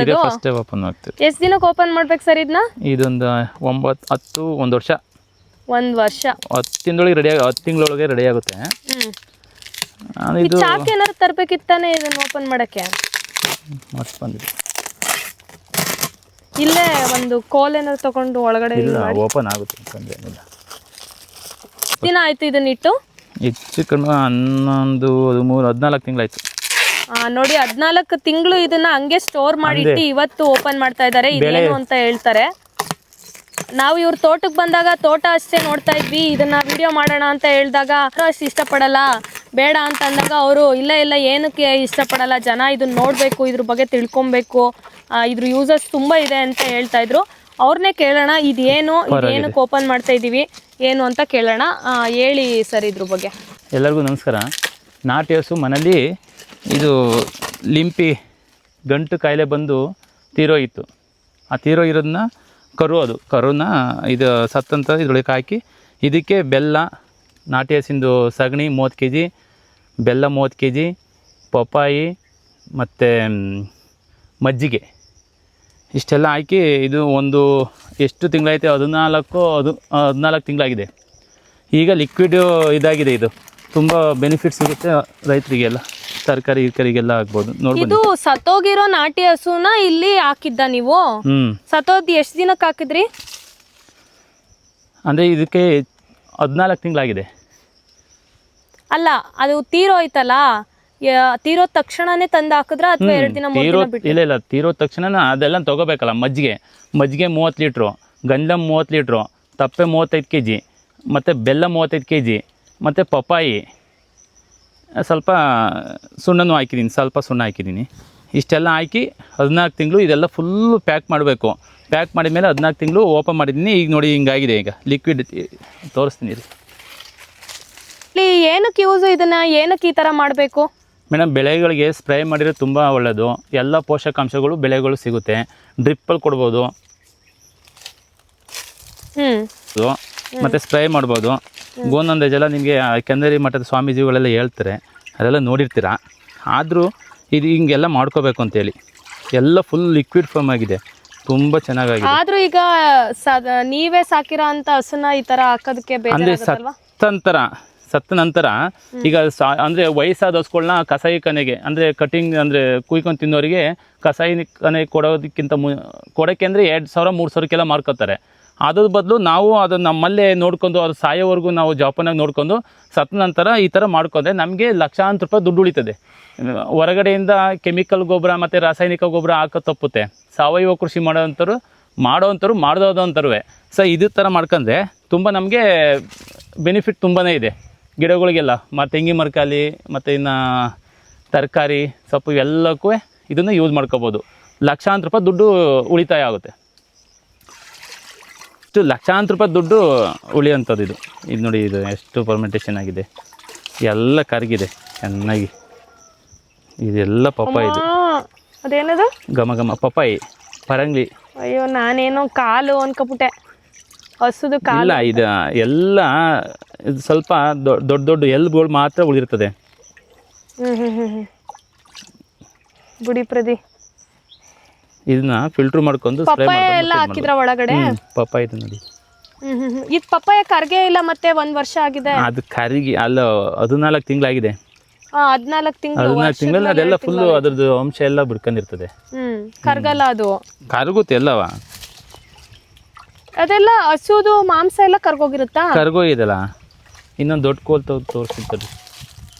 ಇದೇ first time open ಆಗ್ತಿದೆ. ಎಷ್ಟು ದಿನಕ್ಕೆ ಓಪನ್ ಮಾಡ್ಬೇಕು ಸರ್ ಇದನ್ನ? ಇದೊಂದು 1 ವರ್ಷ. 1 ವರ್ಷ 10 ತಿಂಗಳೊಳಗೆ ರೆಡಿ ಆಗುತ್ತೆ. ಇದು ಚಾಕ್ ಏನಾದ್ರು ತರಬೇಕಿತ್ತಾನೆ ಇದನ್ನ ಓಪನ್ ಮಾಡಕ್ಕೆ? ಮಸ್ತ್ ಬಂದಿದೆ. ಇಲ್ಲೇ ಒಂದು ಕೋಲ್ ಏನಾದ್ರು ತಗೊಂಡು ಒಳಗಡೆ ಇಲ್ಲ ಓಪನ್ ಆಗುತ್ತೆ ಅಂತಂದೇನಿಲ್ಲ. ದಿನ ಆಯ್ತು ಇದನ್ನ ಇಟ್ಟು? ಹೆಚ್ಚು ಕಡಿಮೆ 11, 13, 14 ತಿಂಗಳಾಯ್ತು. ನೋಡಿ 14 ತಿಂಗಳು ಇದನ್ನ ಹಂಗೆ ಸ್ಟೋರ್ ಮಾಡಿಟ್ಟು ಇವತ್ತು ಓಪನ್ ಮಾಡ್ತಾ ಇದ್ದಾರೆ. ಇದೇನು ಅಂತ ಹೇಳ್ತಾರೆ. ನಾವು ಇವ್ರ ತೋಟಕ್ಕೆ ಬಂದಾಗ ತೋಟ ಅಷ್ಟೇ ನೋಡ್ತಾ ಇದ್ವಿ, ಇದನ್ನ ವಿಡಿಯೋ ಮಾಡೋಣ ಅಂತ ಹೇಳಿದಾಗ ಅಷ್ಟು ಇಷ್ಟಪಡಲ್ಲ ಬೇಡ ಅಂತ ಅಂದಾಗ ಅವರು ಇಲ್ಲ ಏನಕ್ಕೆ ಇಷ್ಟಪಡಲ್ಲ, ಜನ ಇದನ್ನ ನೋಡಬೇಕು, ಇದ್ರ ಬಗ್ಗೆ ತಿಳ್ಕೊಬೇಕು, ಇದ್ರ ಯೂಸಸ್ ತುಂಬ ಇದೆ ಅಂತ ಹೇಳ್ತಾ ಇದ್ರು. ಅವ್ರನ್ನೇ ಕೇಳೋಣ ಇದೇನಕ್ಕೆ ಓಪನ್ ಮಾಡ್ತಾ ಇದ್ದೀವಿ ಏನು ಅಂತ ಕೇಳೋಣ. ಹೇಳಿ ಸರ್ ಇದ್ರ ಬಗ್ಗೆ. ಎಲ್ಲರಿಗೂ ನಮಸ್ಕಾರ. ನಾಟಿ ಹಸು ಮನೇಲಿ ಇದು ಲಿಂಪಿ ಗಂಟು ಕಾಯಿಲೆ ಬಂದು ತೀರೋಗಿತ್ತು. ಆ ತೀರೋಗಿರೋದನ್ನ ಕರುನ ಇದು ಸತ್ತಂತ ಇದ್ರೊಳಗೆ ಹಾಕಿ ಇದಕ್ಕೆ ಬೆಲ್ಲ, ನಾಟಿ ಹಸಿಂದು ಸಗಣಿ 30 kg, ಬೆಲ್ಲ 30 kg, ಪಪ್ಪಾಯಿ ಮತ್ತು ಮಜ್ಜಿಗೆ ಇಷ್ಟೆಲ್ಲ ಹಾಕಿ ಇದು ಒಂದು ಎಷ್ಟು ತಿಂಗಳೈತೆ 14 ತಿಂಗಳಾಗಿದೆ. ಈಗ ಲಿಕ್ವಿಡ್ ಇದಾಗಿದೆ. ಇದು ತುಂಬ ಬೆನಿಫಿಟ್ ಸಿಗುತ್ತೆ ರೈತರಿಗೆಲ್ಲ, ತರಕಾರಿಗೆಲ್ಲ ಆಗ್ಬೋದು. ಇದು ಸತ್ತೋಗಿರೋ ನಾಟಿ ಹಸುನ ಇಲ್ಲಿ ಹಾಕಿದ್ದ ನೀವು? ಸತ್ತೋದ್ ಎಷ್ಟು ದಿನಕ್ಕೆ ಹಾಕಿದ್ರಿ? ಅಂದರೆ ಇದಕ್ಕೆ 14 ತಿಂಗಳಾಗಿದೆ. ಅಲ್ಲ ಅದು ತೀರೋಯ್ತಲ್ಲ, ತೀರೋದ ತಕ್ಷಣನೇ ತಂದು ಹಾಕಿದ್ರ ಅಥವಾ 2 ದಿನ 3 ದಿನ ಬಿಟ್ಟು? ಇಲ್ಲ ತೀರೋದ ತಕ್ಷಣ ಅದೆಲ್ಲ ತಗೋಬೇಕಲ್ಲ. ಮಜ್ಜಿಗೆ 30 ಲೀಟ್ರು, ಗಂಜಂ 30 ಲೀಟ್ರು, ತಪ್ಪೆ 35 kg, ಮತ್ತು ಬೆಲ್ಲ 35 kg, ಮತ್ತು ಪಪ್ಪಾಯಿ ಸ್ವಲ್ಪ ಸುಣ್ಣನೂ ಹಾಕಿದ್ದೀನಿ, ಸ್ವಲ್ಪ ಸುಣ್ಣ ಹಾಕಿದ್ದೀನಿ. ಇಷ್ಟೆಲ್ಲ ಹಾಕಿ 14 ತಿಂಗಳು ಇದೆಲ್ಲ ಫುಲ್ಲು ಪ್ಯಾಕ್ ಮಾಡಬೇಕು. ಪ್ಯಾಕ್ ಮಾಡಿದ ಮೇಲೆ 14 ತಿಂಗಳು ಓಪನ್ ಮಾಡಿದ್ದೀನಿ. ಈಗ ನೋಡಿ ಹಿಂಗಾಗಿದೆ. ಈಗ ಲಿಕ್ವಿಡ್ ತೋರಿಸ್ತೀನಿ ರೀ. ಇಲ್ಲಿ ಏನಕ್ಕೆ ಯೂಸು, ಇದನ್ನು ಏನಕ್ಕೆ ಈ ಥರ ಮಾಡಬೇಕು ಮೇಡಮ್? ಬೆಳೆಗಳಿಗೆ ಸ್ಪ್ರೇ ಮಾಡಿದ್ರೆ ತುಂಬ ಒಳ್ಳೆಯದು. ಎಲ್ಲ ಪೋಷಕಾಂಶಗಳು ಬೆಳೆಗಳು ಸಿಗುತ್ತೆ. ಡ್ರಿಪ್ಪಲ್ಲಿ ಕೊಡ್ಬೋದು, ಮತ್ತು ಸ್ಪ್ರೇ ಮಾಡ್ಬೋದು. ಗೋನಂದೇಜ್ ಎಲ್ಲ ನಿಮಗೆ ಕೆಂದರಿ ಮಠದ ಸ್ವಾಮೀಜಿಗಳೆಲ್ಲ ಹೇಳ್ತಾರೆ, ಅದೆಲ್ಲ ನೋಡಿರ್ತೀರ. ಆದರೂ ಇದು ಹಿಂಗೆಲ್ಲ ಮಾಡ್ಕೋಬೇಕು ಅಂತೇಳಿ ಎಲ್ಲ ಫುಲ್ ಲಿಕ್ವಿಡ್ ಫಾರ್ಮ್ ಆಗಿದೆ, ತುಂಬ ಚೆನ್ನಾಗಿದೆ. ಆದರೂ ಈಗ ನೀವೇ ಸಾಕಿರೋ ಅಂಥ ಹಸುನ ಈ ಥರ ಹಾಕೋದಕ್ಕೆ ಅಂದರೆ ಸತ್ತ ನಂತರ ಈಗ ಅಂದರೆ ವಯಸ್ಸಾದ ಹಸುಗಳನ್ನ ಕಸಾಯಿ ಕನೆಗೆ ಅಂದರೆ ಕಟಿಂಗ್ ಅಂದರೆ ಕುಯ್ಕೊಂಡು ತಿನ್ನೋರಿಗೆ ಕಸಾಯಿ ಕನೆ ಕೊಡೋದಕ್ಕಿಂತ ಕೊಡೋಕ್ಕೆ ಅಂದರೆ 2000-3000ಕ್ಕೆಲ್ಲ ಮಾರ್ಕೋತಾರೆ. ಅದ್ರ ಬದಲು ನಾವು ಅದನ್ನು ನಮ್ಮಲ್ಲೇ ನೋಡ್ಕೊಂಡು ಅದು ಸಾಯೋವರೆಗೂ ನಾವು ಜೋಪಾನಾಗಿ ನೋಡ್ಕೊಂಡು ಸತ್ತ ನಂತರ ಈ ಥರ ಮಾಡ್ಕೊಂಡ್ರೆ ನಮಗೆ ಲಕ್ಷಾಂತರ ರೂಪಾಯಿ ದುಡ್ಡು ಉಳಿತದೆ. ಹೊರಗಡೆಯಿಂದ ಕೆಮಿಕಲ್ ಗೊಬ್ಬರ ಮತ್ತು ರಾಸಾಯನಿಕ ಗೊಬ್ಬರ ಹಾಕೋ ತಪ್ಪುತ್ತೆ. ಸಾವಯವ ಕೃಷಿ ಮಾಡೋವಂಥವ್ರು ಮಾಡ್ದೋದಂಥವ್ರು ಸೊ ಇದೇ ಥರ ಮಾಡ್ಕೊಂಡ್ರೆ ತುಂಬ ನಮಗೆ ಬೆನಿಫಿಟ್ ತುಂಬಾ ಇದೆ ಗಿಡಗಳಿಗೆಲ್ಲ. ಮತ್ತು ತೆಂಗಿನ ಮರಕಾಲಿ ಮತ್ತು ಇನ್ನು ತರಕಾರಿ ಸೊಪ್ಪು ಎಲ್ಲಕ್ಕೂ ಇದನ್ನು ಯೂಸ್ ಮಾಡ್ಕೋಬೋದು. ಲಕ್ಷಾಂತರ ರೂಪಾಯಿ ದುಡ್ಡು ಉಳಿತಾಯ ಆಗುತ್ತೆ. ಲಕ್ಷಾಂತರ ರೂಪಾಯಿ ದುಡ್ಡು ಉಳಿಯೋಂಥದ್ದು ಇದು ನೋಡಿ. ಇದು ಎಷ್ಟು ಫರ್ಮೆಂಟೇಷನ್ ಆಗಿದೆ, ಎಲ್ಲ ಕರಗಿದೆ ಚೆನ್ನಾಗಿ. ಇದೆಲ್ಲ ಪಪ್ಪಾಯಿ, ಇದು ಅದೇನದು ಘಮ ಪಪ್ಪಾಯಿ ಪರಂಗಿ. ಅಯ್ಯೋ ನಾನೇನೋ ಕಾಲು ಅನ್ಕೊಬಿಟ್ಟೆ, ಹಸುದು ಕಾಲು. ಇಲ್ಲ, ಇದು ಎಲ್ಲ ಇದು ಸ್ವಲ್ಪ ದೊಡ್ಡ ಎಲ್ಬುಗಳು ಮಾತ್ರ ಉಳಿರ್ತದೆ. ಬುಡಿ ಪ್ರದಿ ಇದನ್ನ ಫಿಲ್ಟರ್ ಮಾಡ್ಕೊಂಡು ಪಪ್ಪಾಯ ಎಲ್ಲ ಹಾಕಿದ್ರ ಒಳಗಡೆ? ಪಪ್ಪಾಯ ಇದು ನೋಡಿ. ಇದು ಪಪ್ಪಾಯ ಕರ್ಗೆ ಇಲ್ಲ, ಮತ್ತೆ 1 ವರ್ಷ ಆಗಿದೆ. ಅದು ಕರಿಗಿ ಅಲ್ಲ, 14 ತಿಂಗಳಾಗಿದೆ. 14 ತಿಂಗಳಲ್ಲಿ ಅದೆಲ್ಲ ಫುಲ್ ಅದ್ರದ್ದು ಅಂಶ ಎಲ್ಲ ಬಿಡ್ಕೊಂಡಿರ್ತದೆ. ಕರ್ಗಲ್ಲ ಅದು? ಕರ್ಗುತ್ತೆ ಎಲ್ಲವ. ಅದೆಲ್ಲ ಹಸುದು ಮಾಂಸ ಎಲ್ಲ ಕರ್ಗೋಗಿರುತ್ತಾ? ಕರ್ಗೋಗಿದೆಲ್ಲ. ಇನ್ನೊಂದು ದೊಡ್ಡ ಕೋಲ್ ತೋರಿಸಿರ್ತದೆ.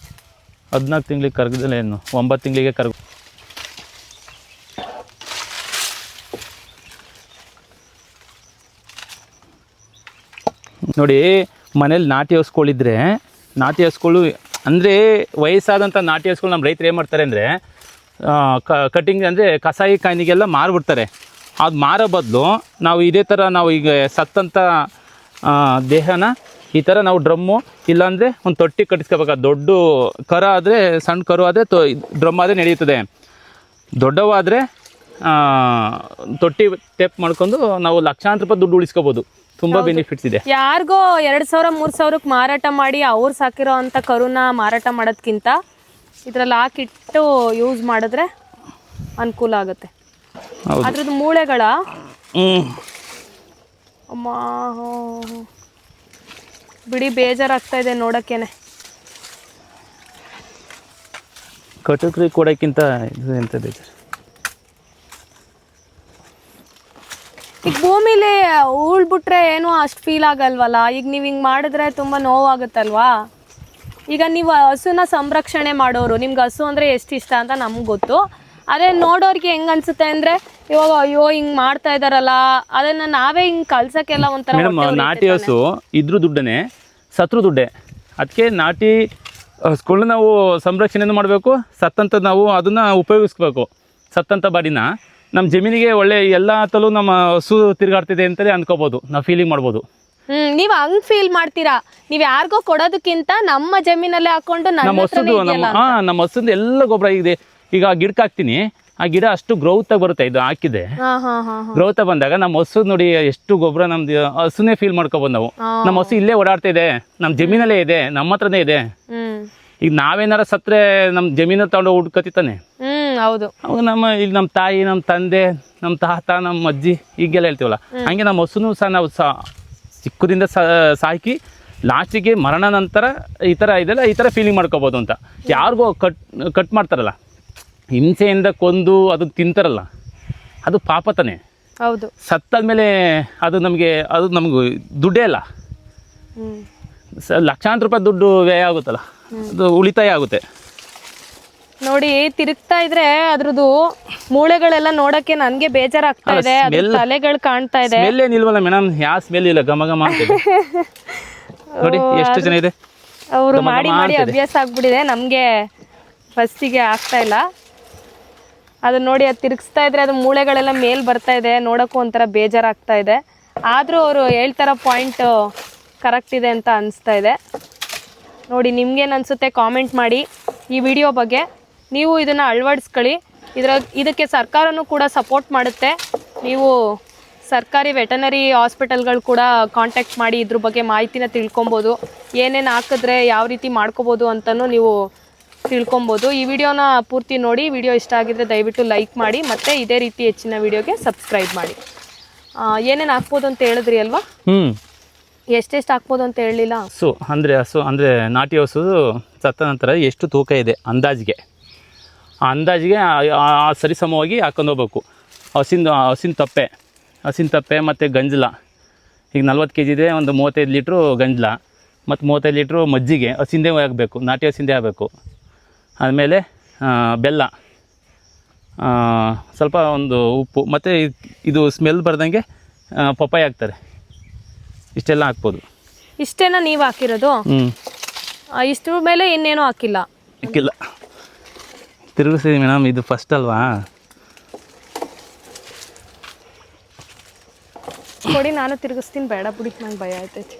14 ತಿಂಗಳಿಗೆ ಕರ್ಗದಲ್ಲ, ಏನು 9 ತಿಂಗಳಿಗೆ ಕರ್ಗ. ನೋಡಿ, ಮನೇಲಿ ನಾಟಿ ಹಸುಗಳಿದ್ರೆ, ನಾಟಿ ಹಸುಗಳು ಅಂದರೆ ವಯಸ್ಸಾದಂಥ ನಾಟಿ ಹಸುಗಳು ನಮ್ಮ ರೈತರು ಏನು ಮಾಡ್ತಾರೆ ಅಂದರೆ ಕಟಿಂಗ್ ಅಂದರೆ ಕಸಾಯಿ ಕಾಯಿನಿಗೆಲ್ಲ ಮಾರ್ಬಿಡ್ತಾರೆ. ಅದು ಮಾರೋ ಬದಲು ನಾವು ಇದೇ ಥರ ನಾವು ಈಗ ಸತ್ತಂಥ ದೇಹನ ಈ ಥರ ನಾವು ಡ್ರಮ್ಮು ಇಲ್ಲಾಂದರೆ ಒಂದು ತೊಟ್ಟಿ ಕಟ್ಟಿಸ್ಕೋಬೇಕು. ದೊಡ್ಡ ಕರ ಆದರೆ, ಸಣ್ಣ ಕರು ಆದರೆ ಡ್ರಮ್ ಆದರೆ ನಡೆಯುತ್ತದೆ. ದೊಡ್ಡವಾದರೆ ತೊಟ್ಟಿ ಟೇಪ್ ಮಾಡ್ಕೊಂಡು ನಾವು ಲಕ್ಷಾಂತರ ರೂಪಾಯಿ ದುಡ್ಡು ಉಳಿಸ್ಕೋಬೋದು. ತುಂಬ ಬೆನಿಫಿಟ್ಸ್ ಇದೆ. ಯಾರಿಗೋ 2000-3000ಕ್ಕೆ ಮಾರಾಟ ಮಾಡಿ ಅವ್ರು ಸಾಕಿರೋ ಅಂಥ ಕರುನ ಮಾರಾಟ ಮಾಡೋದಕ್ಕಿಂತ ಇದರಲ್ಲಿ ಹಾಕಿಟ್ಟು ಯೂಸ್ ಮಾಡಿದ್ರೆ ಅನುಕೂಲ ಆಗುತ್ತೆ. ಹೌದು. ಅದ್ರದ್ದು ಮೂಳೆಗಳ ಅಮ್ಮ ಬಿಡಿ, ಬೇಜಾರಾಗ್ತಾ ಇದೆ ನೋಡೋಕ್ಕೇನೆ. ಕಟುಕ್ರಿ ಕೊಡೋಕ್ಕಿಂತ ಇದು ಎಂತ ಬೇಜಾರು. ಈಗ ಭೂಮಿಲಿ ಉಳ್ಬಿಟ್ರೆ ಏನೂ ಅಷ್ಟು ಫೀಲ್ ಆಗಲ್ವಲ್ಲ. ಈಗ ನೀವು ಹಿಂಗೆ ಮಾಡಿದ್ರೆ ತುಂಬ ನೋವಾಗುತ್ತಲ್ವಾ. ಈಗ ನೀವು ಹಸುನ ಸಂರಕ್ಷಣೆ ಮಾಡೋರು, ನಿಮ್ಗೆ ಹಸು ಅಂದರೆ ಎಷ್ಟು ಇಷ್ಟ ಅಂತ ನಮ್ಗೆ ಗೊತ್ತು. ಅದೇ ನೋಡೋರಿಗೆ ಹೆಂಗೆ ಅನ್ಸುತ್ತೆ ಅಂದರೆ, ಇವಾಗ ಅಯ್ಯೋ ಹಿಂಗೆ ಮಾಡ್ತಾ ಇದ್ದಾರಲ್ಲ, ಅದನ್ನು ನಾವೇ ಹಿಂಗೆ ಕಳ್ಸೋಕ್ಕೆಲ್ಲ ಒಂಥರ ಮೇಡಮ್, ನಾಟಿ ಹಸು ಇದ್ರೂ ದುಡ್ಡೇ, ಸತ್ರು ದುಡ್ಡೇ. ಅದಕ್ಕೆ ನಾಟಿ ಹಸುಗಳನ್ನ ನಾವು ಸಂರಕ್ಷಣೆನೂ ಮಾಡಬೇಕು, ಸತ್ತಂತ ನಾವು ಅದನ್ನು ಉಪಯೋಗಿಸ್ಬೇಕು. ಸತ್ತಂಥ ಬಾಡಿನ ನಮ್ಮ ಜಮೀನಿಗೆ ಒಳ್ಳೆ ಎಲ್ಲ ತಲೂ ನಮ್ಮ ಹಸು ತಿರುಗಾಡ್ತಿದೆ ಅಂತಲೇ ಅಂದ್ಕೋಬೋದು, ನಾವು ಫೀಲಿಂಗ್ ಮಾಡ್ಬೋದು. ನೀವು ಹಂಗ್ ಫೀಲ್ ಮಾಡ್ತೀರಾ. ನೀವು ಯಾರಿಗೋ ಕೊಡೋದಕ್ಕಿಂತ ನಮ್ಮ ಜಮೀನಲ್ಲೇ ಹಾಕೊಂಡು ನಮ್ಮ ಹಸುದು ನಮ್ಮ ಹಸುದು ಎಲ್ಲ ಗೊಬ್ಬರ ಇದೆ. ಈಗ ಗಿಡಕ್ಕೆ ಹಾಕ್ತೀನಿ, ಆ ಗಿಡ ಅಷ್ಟು ಗ್ರೌತ್ ಆಗಿ ಬರುತ್ತೆ. ಇದು ಹಾಕಿದೆ ಗ್ರೌತ್ ಬಂದಾಗ ನಮ್ಮ ಹಸು ನೋಡಿ ಎಷ್ಟು ಗೊಬ್ಬರ, ನಮ್ದು ಹಸುನೇ ಫೀಲ್ ಮಾಡ್ಕೋಬೋದು ನಾವು. ನಮ್ಮ ಹಸು ಇಲ್ಲೇ ಓಡಾಡ್ತಾ ಇದೆ, ನಮ್ಮ ಜಮೀನಲ್ಲೇ ಇದೆ, ನಮ್ಮ ಹತ್ರನೇ ಇದೆ. ಈಗ ನಾವೇನಾರ ಸತ್ರೆ ನಮ್ಮ ಜಮೀನ ತಗೊಂಡು ಹುಡ್ಕತಿತ್ತಾನೆ. ಹೌದು. ಅವಾಗ ಇಲ್ಲಿ ನಮ್ಮ ತಾಯಿ, ನಮ್ಮ ತಂದೆ, ನಮ್ಮ ತಾತ, ನಮ್ಮ ಅಜ್ಜಿ ಹೀಗೆಲ್ಲ ಹೇಳ್ತೀವಲ್ಲ, ಹಂಗೆ ನಮ್ಮ ಹಸುನು ಸಹ ನಾವು ಚಿಕ್ಕದಿಂದ ಸಾಕಿ ಲಾಸ್ಟಿಗೆ ಮರಣ ನಂತರ ಈ ಥರ ಫೀಲಿಂಗ್ ಮಾಡ್ಕೋಬೋದು ಅಂತ. ಯಾರಿಗೋ ಕಟ್ ಮಾಡ್ತಾರಲ್ಲ, ಹಿಂಸೆಯಿಂದ ಕೊಂದು ಅದು ತಿಂತಾರಲ್ಲ, ಅದು ಪಾಪ ತಾನೆ. ಹೌದು. ಸತ್ತಾದ್ಮೇಲೆ ಅದು ನಮಗೆ ದುಡ್ಡೇ ಅಲ್ಲ, ಲಕ್ಷಾಂತರ ರೂಪಾಯಿ ದುಡ್ಡು ವ್ಯಯ ಆಗುತ್ತಲ್ಲ, ಅದು ಉಳಿತಾಯ ಆಗುತ್ತೆ. ನೋಡಿ, ತಿರುಗ್ತಾ ಇದ್ರೆ ಅದ್ರದ್ದು ಮೂಳೆಗಳೆಲ್ಲ ನೋಡಕ್ಕೆ ನನ್ಗೆ ಬೇಜಾರಾಗ್ತಾ ಇದೆ. ತಲೆಗಳು ಕಾಣ್ತಾ ಇದೆ. ಸ್ಮೆಲ್ ಏನಿಲ್ವಲ್ಲ ಮೇಡಮ್, ಯಾವ ಸ್ಮೆಲ್ ಇಲ್ಲ, ಘಮ ಘಮ ಅಂತಿದೆ. ನೋಡಿ ಎಷ್ಟು ಜನ ಇದೆ, ಅವರು ಮಾಡಿ ಮಾಡಿ ಅಭ್ಯಾಸ ಆಗ್ಬಿಟ್ಟಿದೆ. ನಮ್ಗೆ ಫಸ್ಟಿಗೆ ಆಗ್ತಾ ಇಲ್ಲ. ಅದು ನೋಡಿ, ಅದು ತಿರುಗಿಸ್ತಾ ಇದ್ರೆ ಅದು ಮೂಳೆಗಳೆಲ್ಲ ಮೇಲ್ ಬರ್ತಾ ಇದೆ, ನೋಡಕ್ಕೂ ಒಂಥರ ಬೇಜಾರಾಗ್ತಾ ಇದೆ. ಆದರೂ ಅವರು ಹೇಳ್ತಾರ ಪಾಯಿಂಟ್ ಕರೆಕ್ಟ್ ಇದೆ ಅಂತ ಅನಿಸ್ತಾ ಇದೆ. ನೋಡಿ, ನಿಮ್ಗೇನು ಅನಿಸುತ್ತೆ ಕಾಮೆಂಟ್ ಮಾಡಿ ಈ ವಿಡಿಯೋ ಬಗ್ಗೆ. ನೀವು ಇದನ್ನು ಅಳವಡಿಸ್ಕೊಳ್ಳಿ. ಇದಕ್ಕೆ ಸರ್ಕಾರನೂ ಕೂಡ ಸಪೋರ್ಟ್ ಮಾಡುತ್ತೆ. ನೀವು ಸರ್ಕಾರಿ ವೆಟನರಿ ಹಾಸ್ಪಿಟಲ್ಗಳು ಕೂಡ ಕಾಂಟ್ಯಾಕ್ಟ್ ಮಾಡಿ ಇದ್ರ ಬಗ್ಗೆ ಮಾಹಿತಿನ ತಿಳ್ಕೊಬೋದು. ಏನೇನು ಹಾಕಿದ್ರೆ ಯಾವ ರೀತಿ ಮಾಡ್ಕೋಬೋದು ಅಂತಲೂ ನೀವು ತಿಳ್ಕೊಬೋದು. ಈ ವಿಡಿಯೋನ ಪೂರ್ತಿ ನೋಡಿ. ವಿಡಿಯೋ ಇಷ್ಟ ಆಗಿದ್ರೆ ದಯವಿಟ್ಟು ಲೈಕ್ ಮಾಡಿ, ಮತ್ತು ಇದೇ ರೀತಿ ಹೆಚ್ಚಿನ ವಿಡಿಯೋಗೆ ಸಬ್ಸ್ಕ್ರೈಬ್ ಮಾಡಿ. ಏನೇನು ಹಾಕ್ಬೋದು ಅಂತ ಹೇಳಿದ್ರಿ ಅಲ್ವಾ? ಎಷ್ಟೆಷ್ಟು ಹಾಕ್ಬೋದು ಅಂತ ಹೇಳಲಿಲ್ಲ. ಹಸು ಅಂದರೆ ನಾಟಿ ಹಸು ಸತ್ತ ನಂತರ ಎಷ್ಟು ತೂಕ ಇದೆ ಅಂದಾಜಿಗೆ ಸರಿಸಮವಾಗಿ ಹಾಕೊಂಡು ಹೋಗ್ಬೇಕು. ಹಸಿನ ತಪ್ಪೆ ಮತ್ತು ಗಂಜಲ. ಈಗ 40 kg ಇದೆ, ಒಂದು 35 ಲೀಟ್ರು ಗಂಜಲ ಮತ್ತು 35 ಲೀಟ್ರು ಮಜ್ಜಿಗೆ ಹಸಿಂದೇ ಆಗಬೇಕು, ನಾಟಿ ಹಸಿಂದೇ ಆಗಬೇಕು. ಆದಮೇಲೆ ಬೆಲ್ಲ, ಸ್ವಲ್ಪ ಒಂದು ಉಪ್ಪು, ಮತ್ತು ಇದು ಸ್ಮೆಲ್ ಬರ್ದಂಗೆ ಪಪ್ಪಾಯ ಹಾಕ್ತಾರೆ. ಇಷ್ಟೆಲ್ಲ ಹಾಕ್ಬೋದು. ಇಷ್ಟೇನ ನೀವು ಹಾಕಿರೋದು? ಇಷ್ಟ್ರ ಮೇಲೆ ಇನ್ನೇನು ಹಾಕಿಲ್ಲ. ತಿರುಗಿಸ್ತೀವಿ ಮೇಡಮ್, ಇದು ಫಸ್ಟ್ ಅಲ್ವಾ? ಕೊಡಿ, ನಾನು ತಿರುಗಿಸ್ತೀನಿ. ಬೇಡ ಬಿಡಿ, ನಂಗೆ ಭಯ ಆಯ್ತೈತಿ.